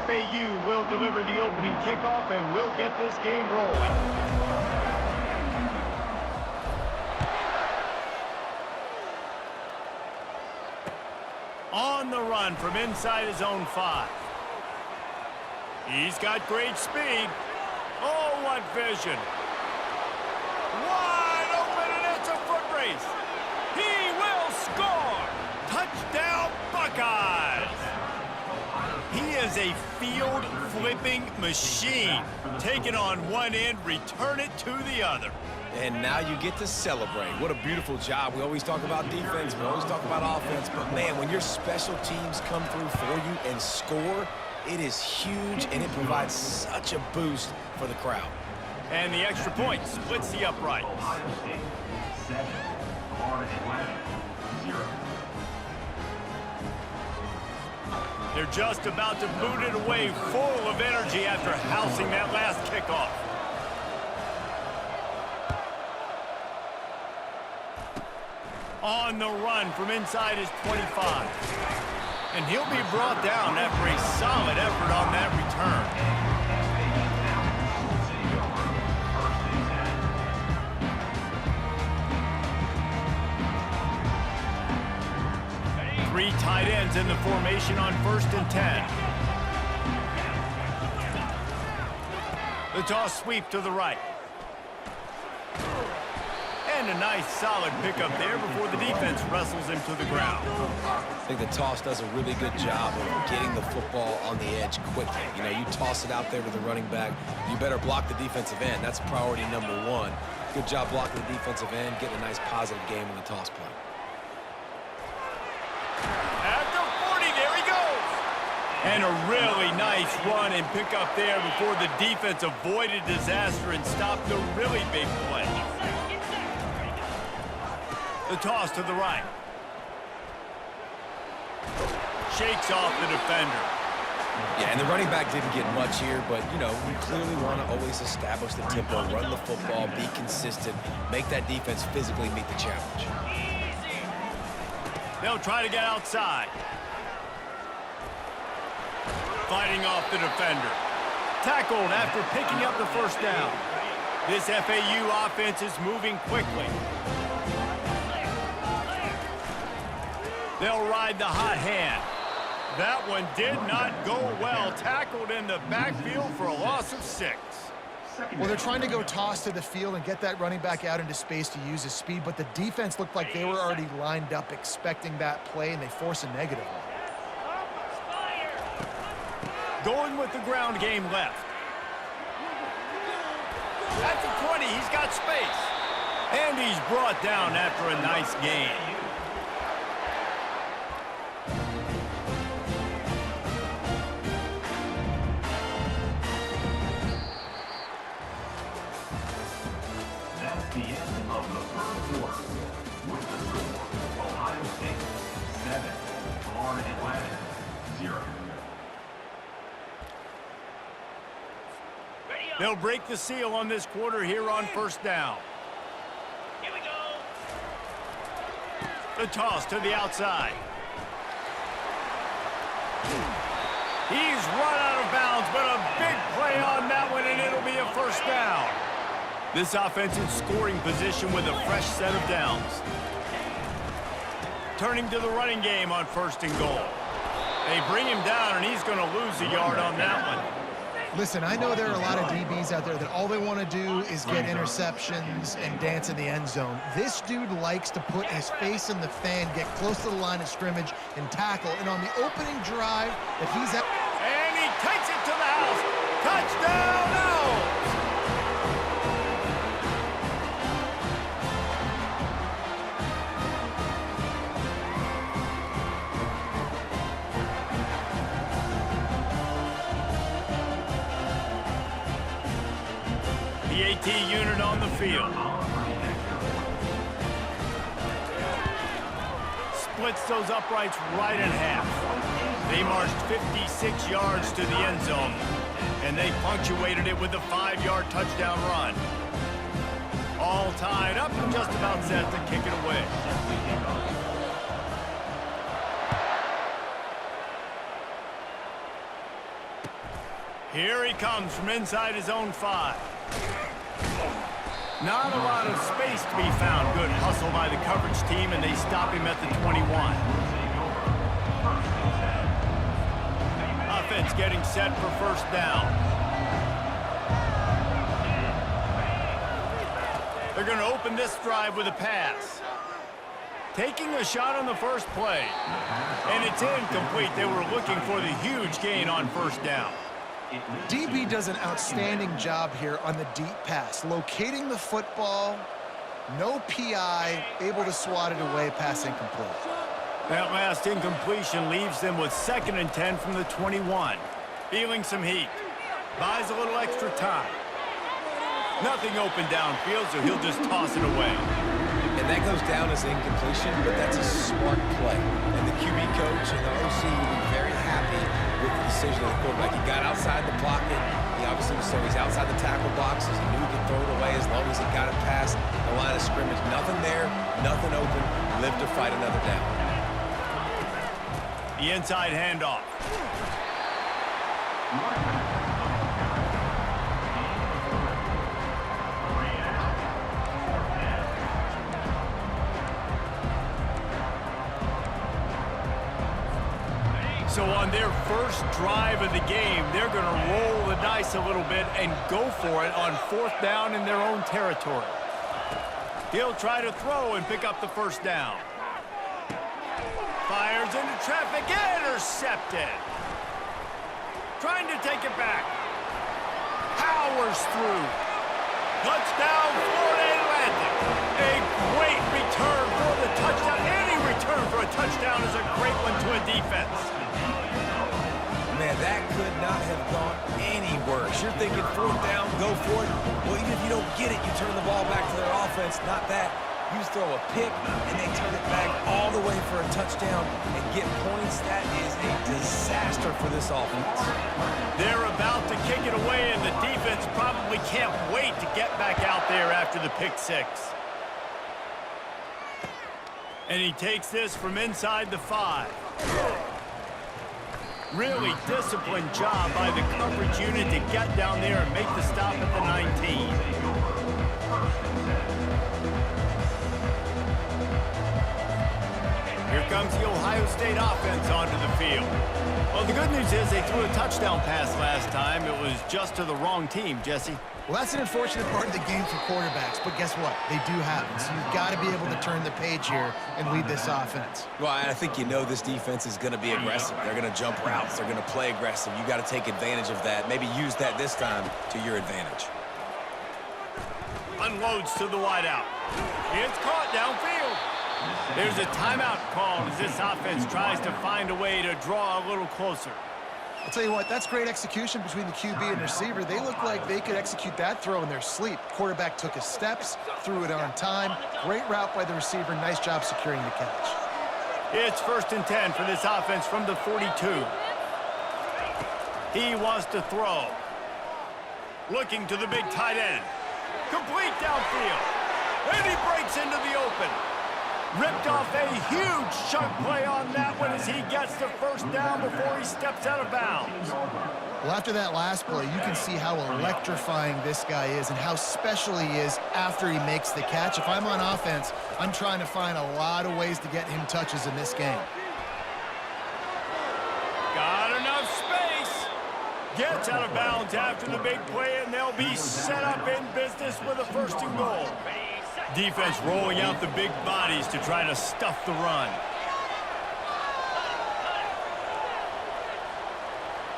FAU will deliver the opening kickoff, and we'll get this game rolling. On the run from inside his own 5. He's got great speed. Oh, what vision. Wide open, and it's a foot race. He will score. Touchdown, Buckeyes. He is a field-flipping machine. Take it on one end, return it to the other. And now you get to celebrate. What a beautiful job. We always talk about defense, we always talk about offense, but man, when your special teams come through for you and score, it is huge, and it provides such a boost for the crowd. And the extra point splits the uprights. Ohio State, 7. Florida Atlantic, 0. They're just about to boot it away, full of energy after housing that last kickoff. On the run from inside his 25. And he'll be brought down after a solid effort on that return. 3 tight ends in the formation on 1st and 10. The toss sweep to the right. And a nice solid pickup there before the defense wrestles him to the ground. I think the toss does a really good job of getting the football on the edge quickly. You know, you toss it out there to the running back, you better block the defensive end. That's priority number 1. Good job blocking the defensive end, getting a nice positive game on the toss play. After 40, there he goes. And a really nice run and pickup there before the defense avoided disaster and stopped a really big play. The toss to the right. Shakes off the defender. Yeah, and the running back didn't get much here, but, you know, you clearly want to always establish the tempo, run the football, be consistent, make that defense physically meet the challenge. They'll try to get outside. Fighting off the defender. Tackled after picking up the first down. This FAU offense is moving quickly. They'll ride the hot hand. That one did not go well. Tackled in the backfield for a loss of 6. Well, they're trying to go toss to the field and get that running back out into space to use his speed, but the defense looked like they were already lined up expecting that play, and they force a negative one. Going with the ground game left. At the 20, he's got space. And he's brought down after a nice gain. The end of the first quarter. With the score, Ohio State 7, Florida Atlantic 0. They'll break the seal on this quarter here on 1st down. Here we go. The toss to the outside. He's run out of bounds, but a big play on that one, and it'll be a 1st down. This offense in scoring position with a fresh set of downs. Turning to the running game on 1st and goal. They bring him down, and he's going to lose a yard on that one. Listen, I know there are a lot of DBs out there that all they want to do is get interceptions and dance in the end zone. This dude likes to put his face in the fan, get close to the line of scrimmage, and tackle. And on the opening drive that he's at... And he takes it to the house. Touchdown now! The AT unit on the field. Splits those uprights right in half. They marched 56 yards to the end zone, and they punctuated it with a 5-yard touchdown run. All tied up and just about set to kick it away. Here he comes from inside his own 5. Not a lot of space to be found. Good hustle by the coverage team, and they stop him at the 21. Offense getting set for first down. They're going to open this drive with a pass. Taking a shot on the first play. And it's incomplete. They were looking for the huge gain on first down. DB does an outstanding job here on the deep pass, locating the football, no PI, able to swat it away, pass incomplete. That last incompletion leaves them with 2nd and 10 from the 21. Feeling some heat. Buys a little extra time. Nothing open downfield, so he'll just toss it away. And that goes down as an incompletion, but that's a smart play. And the QB coach and the OC will be very happy with the decision of the quarterback. He got outside the pocket. He obviously was so he's outside the tackle boxes. He knew he could throw it away as long as he got it past the line of scrimmage. Nothing there, nothing open. Live to fight another down. The inside handoff. So on their first drive of the game, they're going to roll the dice a little bit and go for it on 4th down in their own territory. He'll try to throw and pick up the first down. Fires into traffic, intercepted. Trying to take it back. Powers through. Touchdown, Florida Atlantic. A great return for the touchdown. Any return for a touchdown is a great one to a defense. Man, that could not have gone any worse. You're thinking 4th down, go for it. Well, even if you don't get it, you turn the ball back to their offense. Not that. You throw a pick, and they turn it back all the way for a touchdown and get points. That is a disaster for this offense. They're about to kick it away, and the defense probably can't wait to get back out there after the pick 6. And he takes this from inside the 5. Really disciplined job by the coverage unit to get down there and make the stop at the 19. Here comes the Ohio State offense onto the field. Well, the good news is they threw a touchdown pass last time. It was just to the wrong team, Jesse. Well, that's an unfortunate part of the game for quarterbacks, but guess what? They do have it, so you've got to be able to turn the page here and lead this offense. Well, I think you know this defense is going to be aggressive. They're going to jump routes. They're going to play aggressive. You got to take advantage of that. Maybe use that this time to your advantage. Unloads to the wideout. It's caught downfield. There's a timeout called as this offense tries to find a way to draw a little closer. I'll tell you what, that's great execution between the QB and receiver. They look like they could execute that throw in their sleep. Quarterback took his steps, threw it on time. Great route by the receiver. Nice job securing the catch. It's 1st and 10 for this offense from the 42. He wants to throw. Looking to the big tight end. Complete downfield. And he breaks into the open. Ripped off a huge chunk play on that one as he gets the first down before he steps out of bounds. Well, after that last play, you can see how electrifying this guy is and how special he is after he makes the catch. If I'm on offense, I'm trying to find a lot of ways to get him touches in this game. Got enough space. Gets out of bounds after the big play, and they'll be set up in business with a 1st and goal. Defense rolling out the big bodies to try to stuff the run.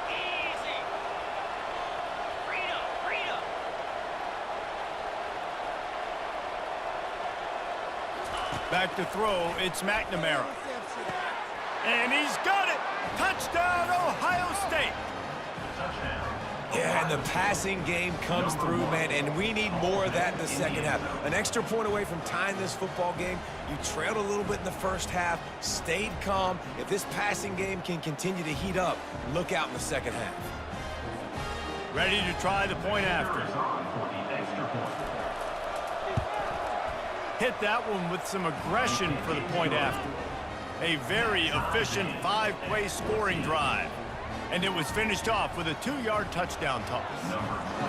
Easy. Freedom. Back to throw, it's McNamara. And he's got it! Touchdown, Ohio State! Yeah, and the passing game comes through, man, and we need more of that in the second half. An extra point away from tying this football game. You trailed a little bit in the first half, stayed calm. If this passing game can continue to heat up, look out in the second half. Ready to try the point after. Hit that one with some aggression for the point after. A very efficient 5-play scoring drive. And it was finished off with a 2-yard touchdown toss.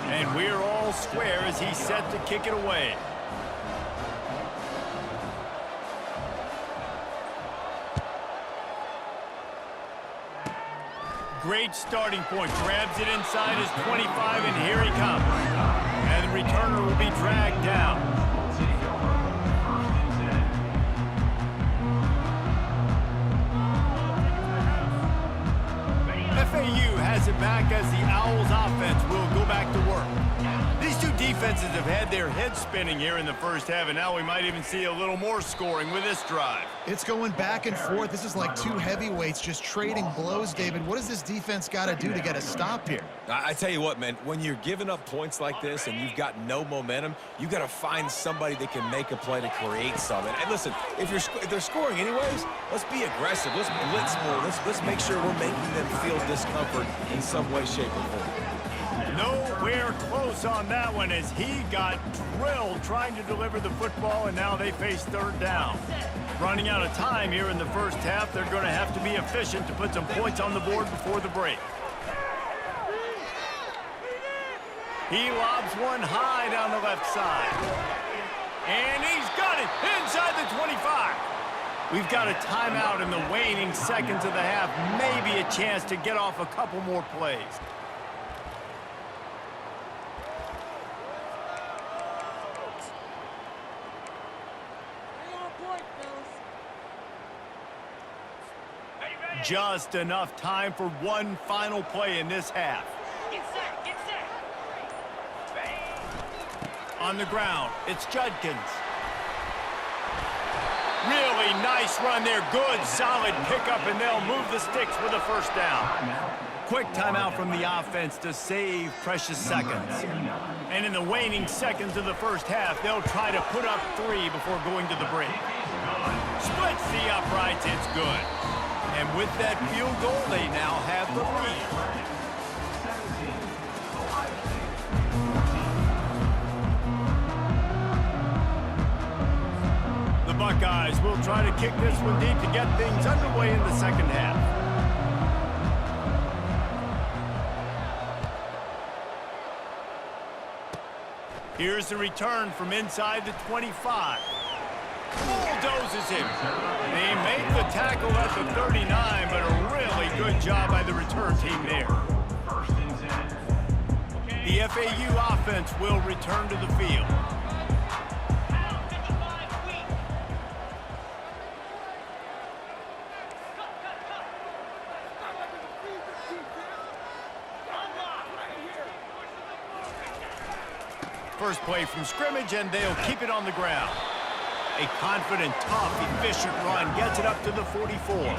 And we're all square as he's set to kick it away. Great starting point. Grabs it inside his 25, and here he comes. And the returner will be dragged down. FAU has it back as the Owls offense will go back to work. These two defenses have had their heads spinning here in the first half, and now we might even see a little more scoring with this drive. It's going back and forth. This is like two heavyweights just trading blows, David. What does this defense got to do to get a stop here? I tell you what, man, when you're giving up points like this and you've got no momentum, you got to find somebody that can make a play to create something. And listen, if they're scoring anyways, let's be aggressive. Let's blitz more. Let's make sure we're making them feel discomfort in some way, shape, or form. Nowhere close on that one as he got drilled trying to deliver the football, and now they face third down. Running out of time here in the first half, they're going to have to be efficient to put some points on the board before the break. He lobs one high down the left side. And he's got it inside the 25. We've got a timeout in the waning seconds of the half. Maybe a chance to get off a couple more plays. Just enough time for one final play in this half. Get set, get set. On the ground, it's Judkins. Really nice run there. Good, solid pickup, and they'll move the sticks with a first down. Quick timeout from the offense to save precious seconds. And in the waning seconds of the first half, they'll try to put up 3 before going to the break. Splits the uprights, it's good. And with that field goal, they now have the lead. The Buckeyes will try to kick this one deep to get things underway in the second half. Here's the return from inside the 25. Bulldozes him. They make the tackle at the 39, but a really good job by the return team there. The FAU offense will return to the field. First play from scrimmage, and they'll keep it on the ground. A confident, tough, efficient run gets it up to the 44.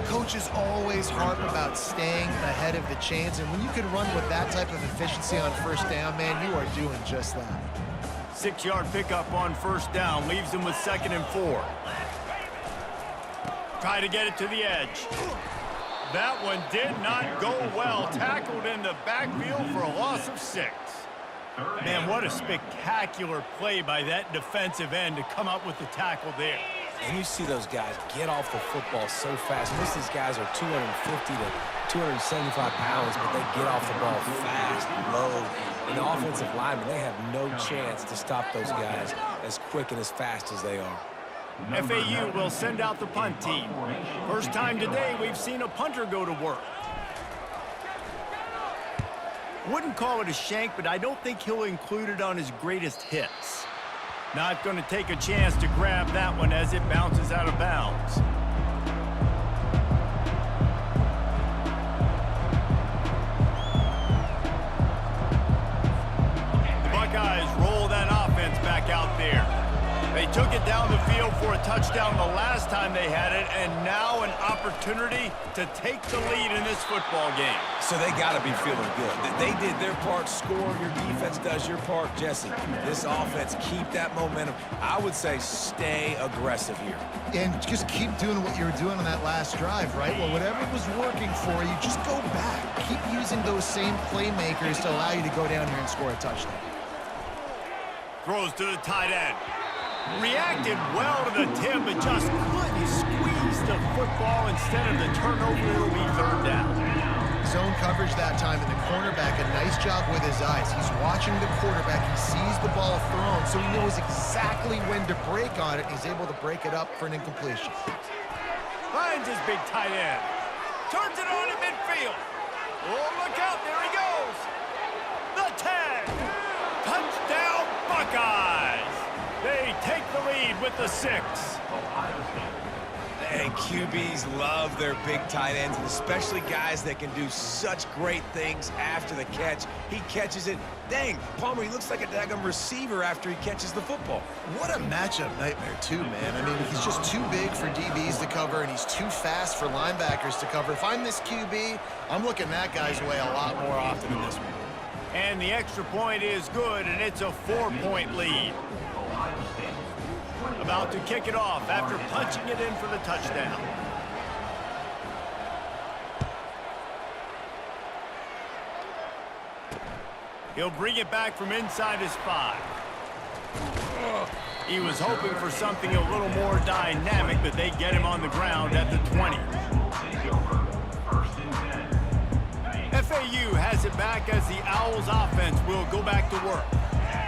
Coaches always harp about staying ahead of the chains, and when you can run with that type of efficiency on first down, man, you are doing just that. 6-yard pickup on first down leaves them with 2nd and 4. Try to get it to the edge. That one did not go well. Tackled in the backfield for a loss of 6. Man, what a spectacular play by that defensive end to come up with the tackle there. And you see those guys get off the football so fast. Most of these guys are 250 to 275 pounds, but they get off the ball fast, low. And the offensive linemen, they have no chance to stop those guys as quick and as fast as they are. FAU will send out the punt team. First time today we've seen a punter go to work. Wouldn't call it a shank, but I don't think he'll include it on his greatest hits. Not going to take a chance to grab that one as it bounces out of bounds. The Buckeyes roll that offense back out there. They took it down the field for a touchdown the last time they had it, and now an opportunity to take the lead in this football game. So they got to be feeling good. They did their part, score. Your defense does your part, Jesse. This offense, keep that momentum. I would say stay aggressive here. And just keep doing what you were doing on that last drive, right? Well, whatever was working for you, just go back. Keep using those same playmakers to allow you to go down here and score a touchdown. Throws to the tight end. Reacted well to the tip, but just couldn't squeeze the football. Instead of the turnover, it'll be third down. zone coverage that time, and the cornerback, a nice job with his eyes. He's watching the quarterback. He sees the ball thrown, so he knows exactly when to break on it. He's able to break it up for an incompletion. Finds his big tight end. Turns it on in midfield. Oh, look out. There he goes. The 10. Touchdown, Buckeyes. They take the lead with the 6. And QBs love their big tight ends, and especially guys that can do such great things after the catch. He catches it. Dang, Palmer, he looks like a daggum receiver after he catches the football. What a matchup nightmare, too, man. I mean, he's just too big for DBs to cover, and he's too fast for linebackers to cover. If I'm this QB, I'm looking that guy's way a lot more often than this one. And the extra point is good, and it's a 4-point lead. About to kick it off after punching it in for the touchdown. He'll bring it back from inside his 5. He was hoping for something a little more dynamic, but they get him on the ground at the 20. FAU has it back as the Owls offense will go back to work.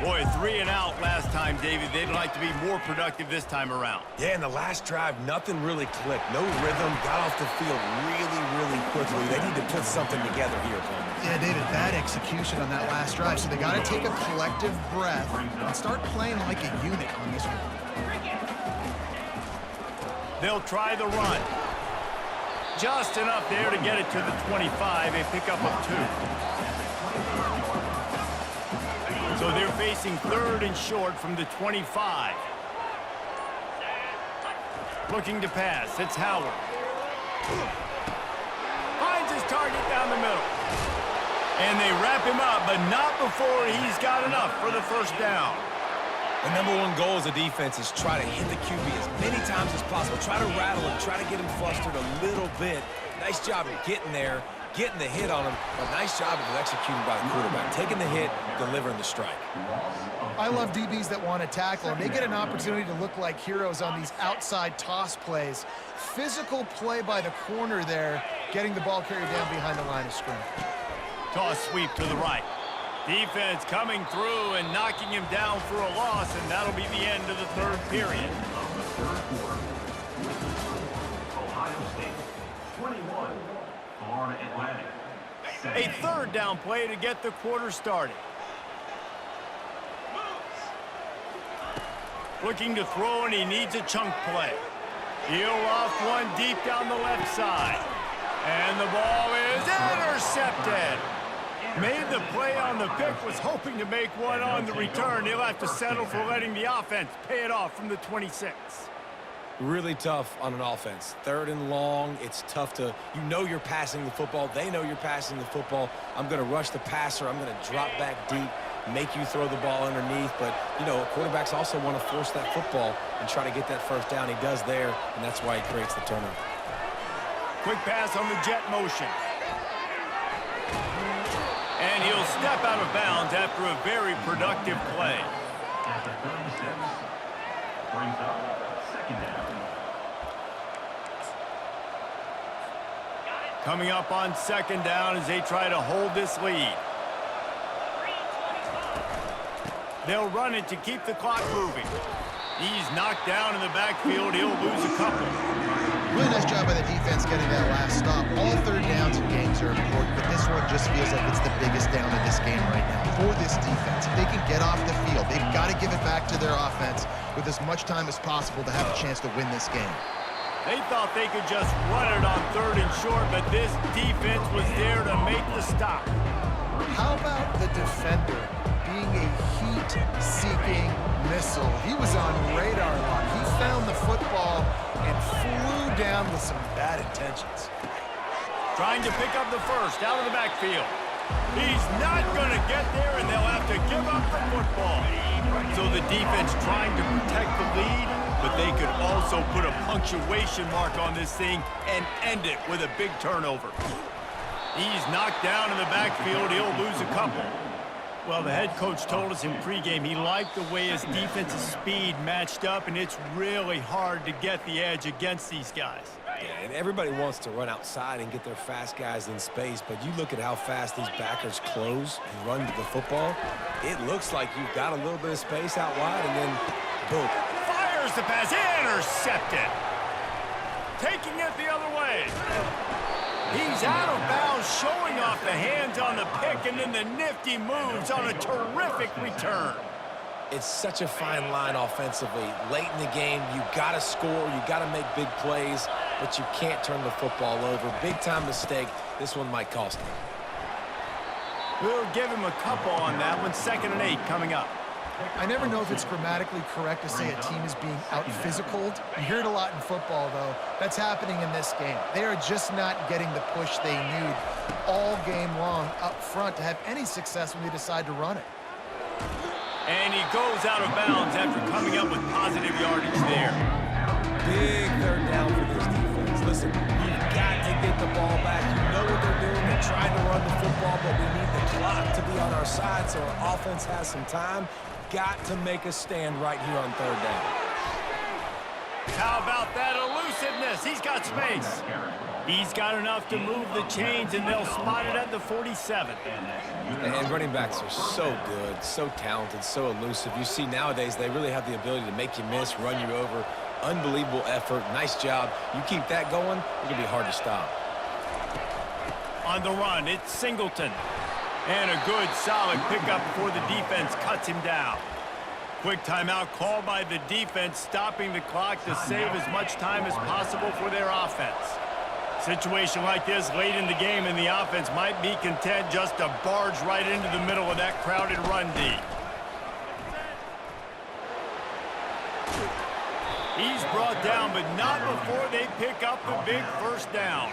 Boy, 3 and out last time, David. They'd like to be more productive this time around. Yeah, in the last drive, nothing really clicked. No rhythm, got off the field really quickly. They need to put something together here, Palmer. Yeah, David, bad execution on that last drive, so they got to take a collective breath and start playing like a unit on this one. They'll try the run. Just enough there to get it to the 25, a pickup of 2. So they're facing 3rd and short from the 25. Looking to pass. It's Howard. Finds his target down the middle. And they wrap him up, but not before he's got enough for the first down. The #1 goal as a defense is try to hit the QB as many times as possible. Try to rattle him, try to get him flustered a little bit. Nice job of getting there, getting the hit on him. A nice job of executing by the quarterback. Taking the hit, delivering the strike. I love DBs that want to tackle, and they get an opportunity to look like heroes on these outside toss plays. Physical play by the corner there, getting the ball carried down behind the line of scrimmage. Toss sweep to the right. Defense coming through and knocking him down for a loss, and that'll be the end of the 3rd period. Ohio State, 21, Florida Atlantic. A 3rd down play to get the quarter started. Looking to throw, and he needs a chunk play. He'll loft one deep down the left side. And the ball is intercepted. Made the play on the pick, was hoping to make one on the return. He'll have to settle for letting the offense pay it off from the 26. Really tough on an offense. 3rd and long, it's tough to, you know you're passing the football. They know you're passing the football. I'm going to rush the passer. I'm going to drop back deep, make you throw the ball underneath. But, you know, quarterbacks also want to force that football and try to get that first down. He does there, and that's why he creates the turnover. Quick pass on the jet motion. And he'll step out of bounds after a very productive play. At the 36, brings up 2nd down. Coming up on 2nd down as they try to hold this lead. They'll run it to keep the clock moving. He's knocked down in the backfield. He'll lose a couple. Really nice job by the defense getting that last stop. All 3rd downs in games are important, but this one just feels like it's the biggest down in this game right now for this defense. If they can get off the field, they've got to give it back to their offense with as much time as possible to have a chance to win this game. They thought they could just run it on 3rd and short, but this defense was there to make the stop. How about the defender being a heat-seeking missile? He was on radar lock. He found the football and flew down with some bad intentions. Trying to pick up the first out of the backfield. He's not going to get there, and they'll have to give up the football. So the defense trying to protect the lead, but they could also put a punctuation mark on this thing and end it with a big turnover. He's knocked down in the backfield. He'll lose a couple. Well, the head coach told us in pregame he liked the way his defensive speed matched up, and it's really hard to get the edge against these guys. Yeah, and everybody wants to run outside and get their fast guys in space, but you look at how fast these backers close and run to the football, it looks like you've got a little bit of space out wide, and then boom. Fires the pass, intercepted. Taking it the other way. He's out of bounds, showing off the hands on the pick, and then the nifty moves on a terrific return. It's such a fine line offensively. Late in the game, you got to score, you got to make big plays, but you can't turn the football over. Big-time mistake. This one might cost him. We'll give him a couple on that one. 2nd and 8 coming up. I never know if it's grammatically correct to say a team is being out-physicaled. You hear it a lot in football, though. That's happening in this game. They are just not getting the push they need all game long up front to have any success when they decide to run it. And he goes out of bounds after coming up with positive yardage there. Big 3rd down for this defense. Listen, you've got to get the ball back. You know what they're doing. They're trying to run the football, but we need the clock to be on our side so our offense has some time. Got to make a stand right here on 3rd down. How about that elusiveness? He's got space. He's got enough to move the chains, and they'll spot it at the 47. And running backs are so good, so talented, so elusive. You see nowadays they really have the ability to make you miss, run you over. Unbelievable effort. Nice job. You keep that going, it's going to be hard to stop. On the run, it's Singleton. And a good, solid pickup before the defense cuts him down. Quick timeout called by the defense, stopping the clock to save as much time as possible for their offense. Situation like this late in the game, and the offense might be content just to barge right into the middle of that crowded run D. He's brought down, but not before they pick up the big 1st down.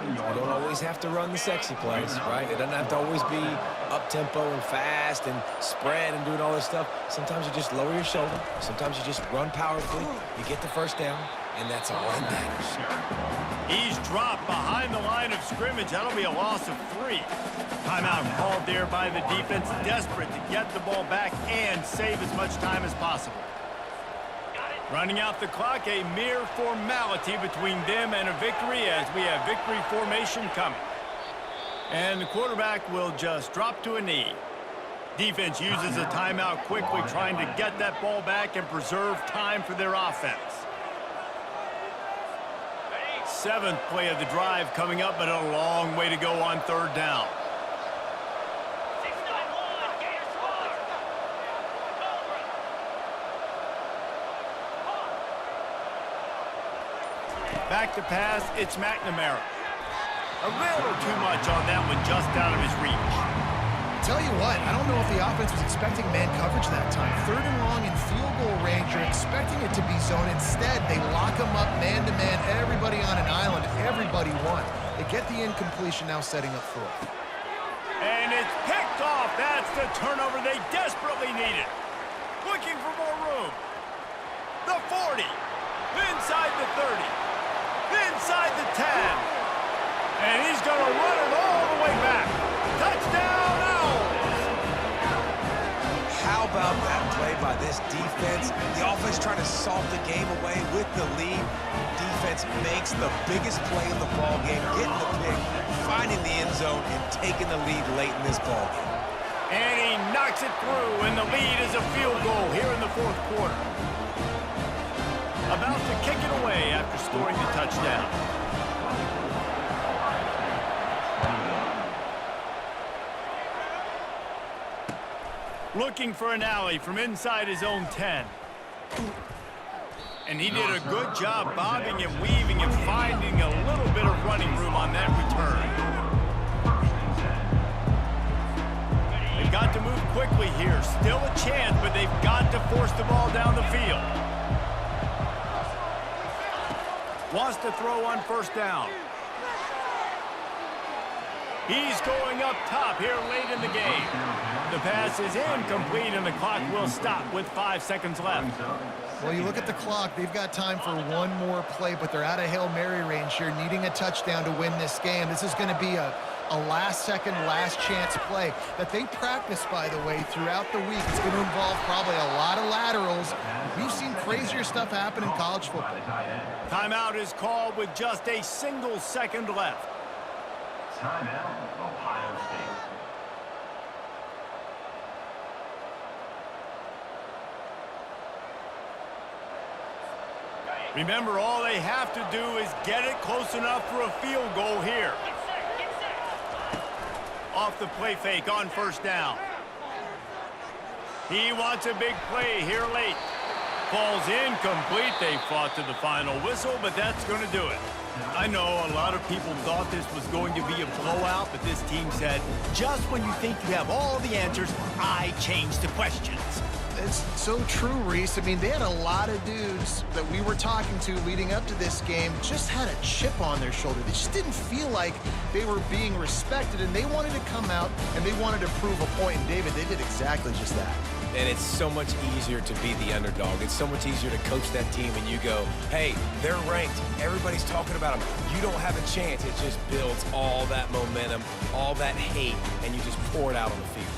You don't always have to run the sexy plays, right? It doesn't have to always be up-tempo and fast and spread and doing all this stuff. Sometimes you just lower your shoulder. Sometimes you just run powerfully. You get the 1st down, and that's all that matters. He's dropped behind the line of scrimmage. That'll be a loss of 3. Timeout called there by the defense, desperate to get the ball back and save as much time as possible. Running out the clock, a mere formality between them and a victory as we have victory formation coming. And the quarterback will just drop to a knee. Defense uses a timeout quickly, trying to get that ball back and preserve time for their offense. 7th play of the drive coming up, but a long way to go on 3rd down. Back to pass, it's McNamara. A little too much on that one, just out of his reach. Tell you what, I don't know if the offense was expecting man coverage that time. 3rd and long in field goal range, you're expecting it to be zone. Instead, they lock them up man-to-man, everybody on an island, everybody won. They get the incompletion, now setting up 4th. And it's picked off. That's the turnover they desperately needed. Looking for more room. The 40, inside the 30, inside the 10. And he's going to run it all the way back. Touchdown, Owls! How about that play by this defense? The offense trying to salt the game away with the lead. Defense makes the biggest play in the ball game, getting the pick, finding the end zone, and taking the lead late in this ball game. And he knocks it through, and the lead is a field goal here in the 4th quarter. About to kick it away after scoring the touchdown. Looking for an alley from inside his own 10. And he did a good job bobbing and weaving and finding a little bit of running room on that return. They've got to move quickly here. Still a chance, but they've got to force the ball down the field. Wants to throw on 1st down. He's going up top here late in the game. The pass is incomplete, and the clock will stop with 5 seconds left. Well, you look at the clock, they've got time for one more play, but they're out of Hail Mary range here, needing a touchdown to win this game. This is going to be a last-second, last-chance play that they practice, by the way, throughout the week. It's going to involve probably a lot of laterals, We've seen crazier stuff happen in college football. Timeout is called with just a single second left. Timeout, Ohio State. Remember, all they have to do is get it close enough for a field goal here. Off the play fake on first down. He wants a big play here late. Falls incomplete. They fought to the final whistle, but that's going to do it. I know a lot of people thought this was going to be a blowout, but this team said, just when you think you have all the answers, I change the questions. It's so true, Reese. I mean, they had a lot of dudes that we were talking to leading up to this game just had a chip on their shoulder. They just didn't feel like they were being respected, and they wanted to come out and they wanted to prove a point. And David, they did exactly just that. And it's so much easier to be the underdog. It's so much easier to coach that team and you go, hey, they're ranked. Everybody's talking about them. You don't have a chance. It just builds all that momentum, all that hate, and you just pour it out on the field.